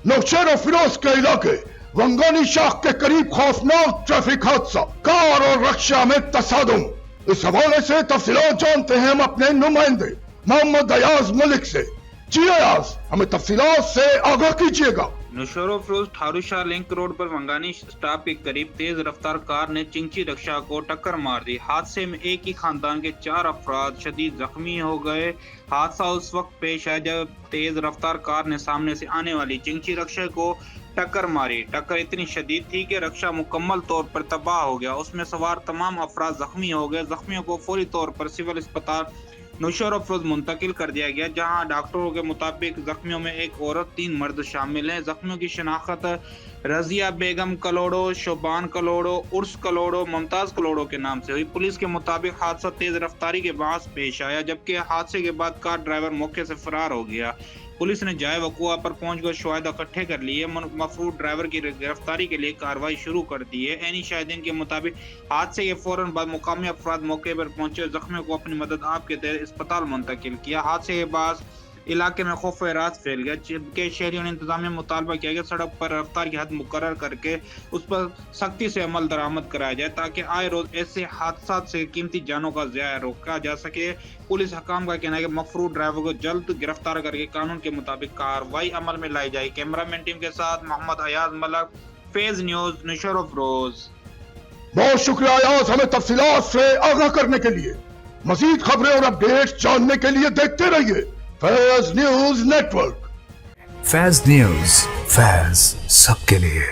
नौशेरा फिरोज के इलाके वंगानी शाख के करीब खौफनाक ट्रैफिक हादसा, कार और रक्षा में तसादुम। इस हवाले से तफसीलात जानते हैं हम अपने नुमाइंदे मोहम्मद अयाज मलिक से। जी अयाज, हमें तफसीलात से आगाह कीजिएगा। नौशेरा फिरोज ठारूशाह लिंक रोड पर वंगानी स्टॉप के करीब तेज रफ्तार कार ने चिंची रक्षा को टक्कर मार दी। हादसे में एक ही खानदान के 4 अफराद शदीद जख्मी हो गए। हादसा उस वक्त पेश आया जब तेज रफ्तार कार ने सामने से आने वाली चिंची रक्षा को टक्कर मारी। टक्कर इतनी शदीद थी कि रक्षा मुकम्मल तौर पर तबाह हो गया। उसमें सवार तमाम अफराद जख्मी हो गए। जख्मियों को फौरी तौर पर सिविल अस्पताल नौशेरा फिरोज मुंतकिल कर दिया गया, जहां डॉक्टरों के मुताबिक जख्मियों में एक औरत 3 मर्द शामिल हैं। जख्मियों की शनाख्त रजिया बेगम कलोड़ो, शोबान कलोड़ो, उर्स कलोड़ो, मुमताज कलोड़ो के नाम से हुई। पुलिस के मुताबिक हादसा तेज रफ्तारी के बाद पेश आया, जबकि हादसे के बाद कार ड्राइवर मौके से फरार हो गया। पुलिस ने जाए वकुआ पर पहुंचकर शवाहिद इकट्ठे कर लिए। मफरूर ड्राइवर की गिरफ्तारी के लिए कार्रवाई शुरू कर दी है। ऐनी शाहिदीन के मुताबिक हादसे के फौरन बाद मुकामी अफराद मौके पर पहुंचे और जख्मियों को अपनी मदद आप के तहत अस्पताल मुंतकिल किया। हादसे के बाद इलाके में खौफ रात फैल गया, जबकि शहरियों ने इंतजामिया मुतालबा किया कि सड़क पर रफ्तार की हद मुकर्रर करके उस पर सख्ती से अमल दरामद कराया जाए, ताकि आए रोज ऐसे हादसा से कीमती जानों का ज़ाया रोका जा सके। पुलिस हकाम का कहना है कि मफरूर ड्राइवर को जल्द गिरफ्तार करके कानून के मुताबिक कार्रवाई अमल में लाई जाए। कैमरामैन टीम के साथ मोहम्मद अयाज मलिक, फेज न्यूज, नौशेरा फिरोज। बहुत शुक्रिया अयाज, हमें तफसीलात से आगाह करने के लिए। मजीद खबरें और अपडेट जानने के लिए देखते रहिए Faiz news network. Faiz news, Faiz सबके लिए।